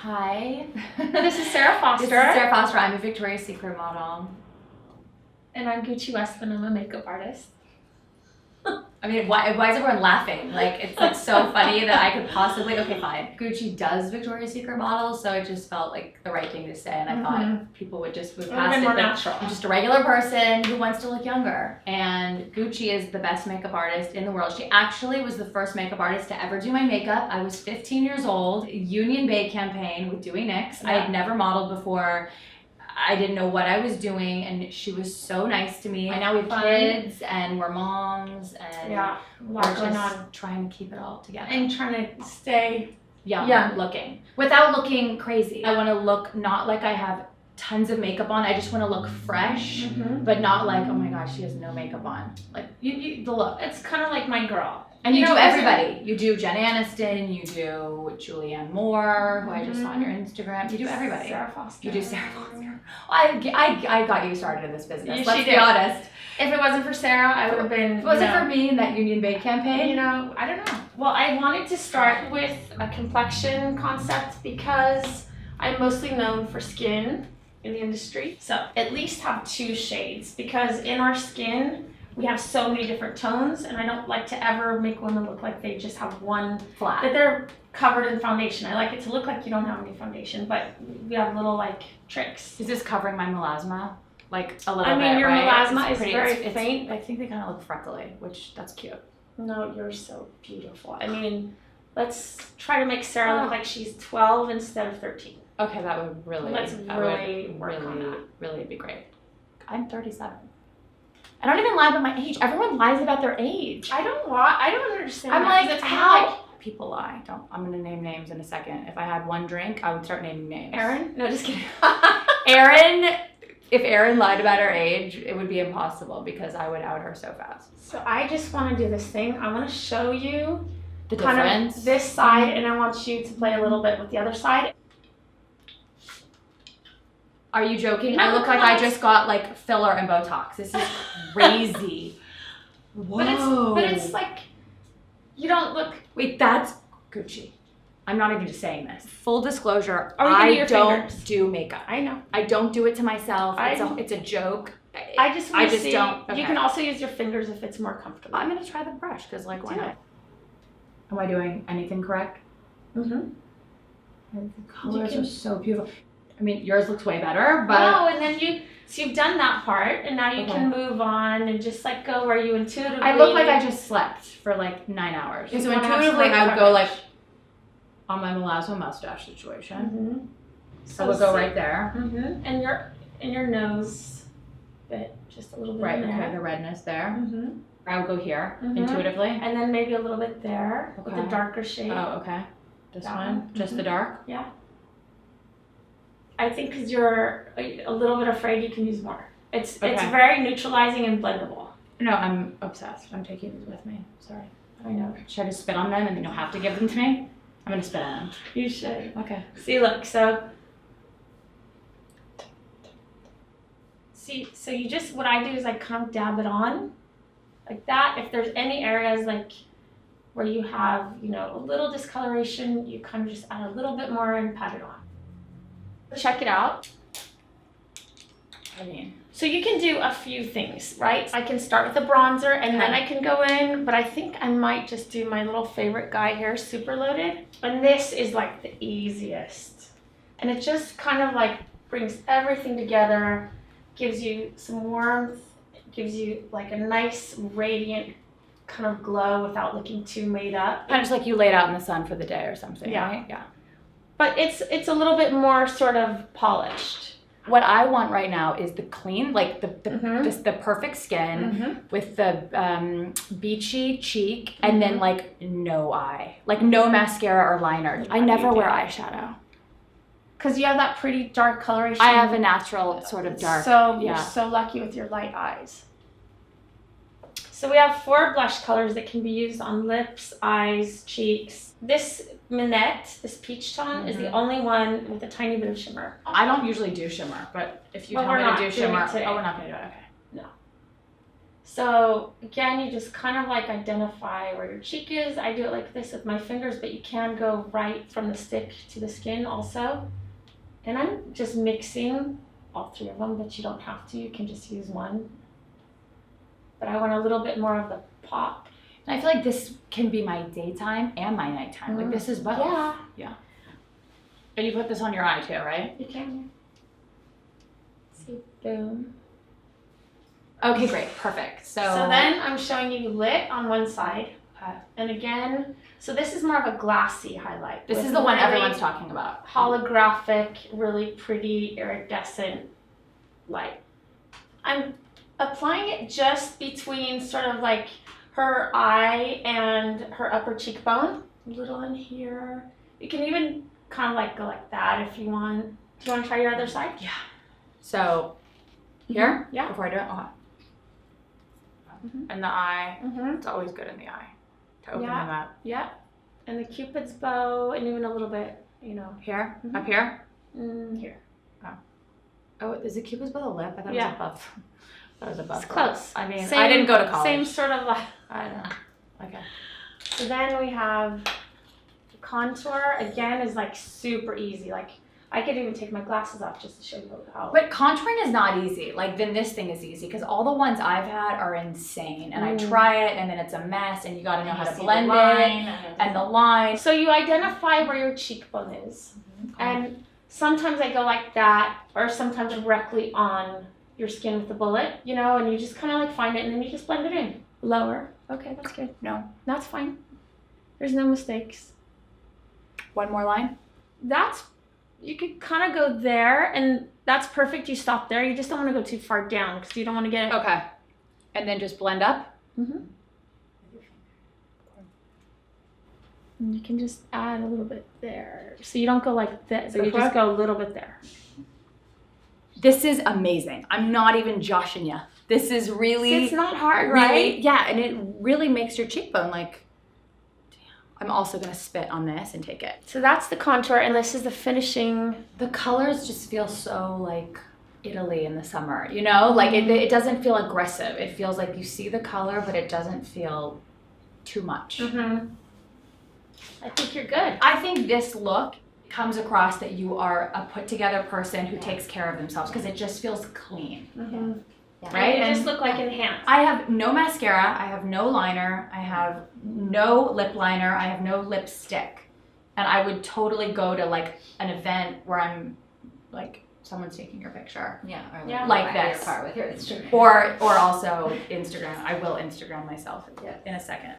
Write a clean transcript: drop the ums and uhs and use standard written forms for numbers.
Hi. This is Sara Foster. This is Sara Foster. I'm a Victoria's Secret model. And I'm Gucci Westman. I'm a makeup artist. I mean, why is everyone laughing? Like, it's like so funny that I could possibly, okay, fine. Gucci does Victoria's Secret models, so it just felt like the right thing to say, and I thought people would just move past it. More natural. I'm just a regular person who wants to look younger, and Gucci is the best makeup artist in the world. She actually was the first makeup artist to ever do my makeup. I was 15 years old, Union Bay campaign with Dewey Nicks. Yeah. I had never modeled before. I didn't know what I was doing, and she was so nice to me. And now we have kids, and we're moms, and we're just trying to keep it all together. And trying to stay young looking. Without looking crazy. I want to look not like I have tons of makeup on. I just want to look fresh, but not like, oh my gosh, she has no makeup on. Like, the look. It's kind of like my girl. And you do everybody. You do Jen Aniston, you do Julianne Moore, who I just saw on your Instagram. You do everybody. Sara Foster. You do Sara Foster. I got you started in this business. Let's be honest. If it wasn't for Sara, I would have been. If it wasn't for me in that Union Bay campaign. I don't know. Well, I wanted to start with a complexion concept because I'm mostly known for skin in the industry. So at least have 2 shades, because in our skin, we have so many different tones, and I don't like to ever make women look like they just have one flat, that they're covered in foundation. I like it to look like you don't have any foundation, but we have little like tricks. Is this covering my melasma? Like a little bit, I mean, your right? melasma is very faint. I think they kind of look freckly, which that's cute. No, you're so beautiful. I mean, let's try to make Sara look like she's 12 instead of 13. Okay, that would really, really be great. I'm 37. I don't even lie about my age. Everyone lies about their age. I don't lie. I don't understand. I'm that, like, how? People lie. I'm gonna name names in a second. If I had one drink, I would start naming names. Erin? No, just kidding. Erin. If Erin lied about her age, it would be impossible because I would out her so fast. So I just want to do this thing. I want to show you the kind difference. Of this side, and I want you to play a little bit with the other side. Are you joking? I look like I just got like filler and Botox. This is crazy. Whoa. But it's like, you don't look. Wait, that's Gucci. I'm not even just saying this. Full disclosure, I don't do makeup. I know. I don't do it to myself. It's a joke. I just see, don't. Okay. You can also use your fingers if it's more comfortable. I'm gonna try the brush because like why not? Am I doing anything correct? Mm-hmm. The colors are so beautiful. I mean, yours looks way better, but... No, and then you've done that part, and now you can move on and just like go where you intuitively... I look like I just slept for like 9 hours. So intuitively, I would go like on my melasma mustache situation. So I would go right there. And your nose bit, just a little bit right, there. Okay, the redness there. I would go here, intuitively. And then maybe a little bit there with a darker shade. Oh, okay. This one? Just the dark? Yeah. I think because you're a little bit afraid, you can use more. It's very neutralizing and blendable. No, I'm obsessed. I'm taking these with me. Sorry. I know. Should I just spit on them and then you'll have to give them to me? I'm going to spit on them. You should. Okay. See, look, so you just, what I do is I kind of dab it on like that. If there's any areas like where you have, a little discoloration, you kind of just add a little bit more and pat it on. Check it out. So you can do a few things, right? I can start with a bronzer and then I can go in, but I think I might just do my little favorite guy here, Super Loaded. And this is like the easiest. And it just kind of like brings everything together, gives you some warmth, gives you like a nice radiant kind of glow without looking too made up. Kind of just like you laid out in the sun for the day or something, right? Yeah. But it's a little bit more sort of polished. What I want right now is the clean, like the perfect skin with the beachy cheek and then like no eye, like no mascara or liner. I never wear eyeshadow. Because you have that pretty dark coloration. I have a natural sort of dark. So you're so lucky with your light eyes. So we have 4 blush colors that can be used on lips, eyes, cheeks. This Minette, this peach tone, is the only one with a tiny bit of shimmer. I don't usually do shimmer, but if you tell me to do shimmer, we're not going to do it, okay. No. So again, you just kind of like identify where your cheek is. I do it like this with my fingers, but you can go right from the stick to the skin also. And I'm just mixing all three of them, but you don't have to. You can just use one. But I want a little bit more of the pop. And I feel like this can be my daytime and my nighttime. Like this is both. Yeah. And you put this on your eye too, right? You can. See, boom. Okay, great, perfect. So then I'm showing you lit on one side. Okay. And again, so this is more of a glassy highlight. This is the one everyone's talking about. Holographic, really pretty, iridescent light. I'm applying it just between sort of like her eye and her upper cheekbone. A little in here. You can even kind of like go like that if you want. Do you want to try your other side? Yeah. So here? Yeah. Before I do it? Okay. And the eye. It's always good in the eye to open them up. Yeah. And the Cupid's bow, and even a little bit, Here? Up here? Here. Oh, is the Cupid's bow the lip? I thought it was above. That was above. It's close. I mean, I didn't go to college. Same sort of like. I don't know. Okay. So then we have the contour. Again, is like super easy. Like I could even take my glasses off just to show you how. But contouring is not easy. Like then this thing is easy because all the ones I've had are insane, and I try it and then it's a mess, and you got to know how to blend it and the line. So you identify where your cheekbone is, and sometimes I go like that, or sometimes directly on your skin with the bullet, and you just kind of like find it, and then you just blend it in. Lower. Okay, that's good. No, that's fine. There's no mistakes. One more line. You could kind of go there, and that's perfect. You stop there. You just don't want to go too far down because you don't want to get it. Okay. And then just blend up? And you can just add a little bit there. So you don't go like this. So you just go a little bit there. This is amazing. I'm not even joshing you. This is really... It's not hard, right? Yeah, and it really makes your cheekbone like... I'm also going to spit on this and take it. So that's the contour, and this is the finishing. The colors just feel so like Italy in the summer, Like it doesn't feel aggressive. It feels like you see the color, but it doesn't feel too much. I think you're good. I think this look comes across that you are a put together person who takes care of themselves because it just feels clean. Right? And you just look like enhanced. I have no mascara, I have no liner, I have no lip liner, I have no lipstick. And I would totally go to like an event where I'm like, someone's taking your picture. Or like this. Your car with your Instagram. Or also Instagram. I will Instagram myself in a second.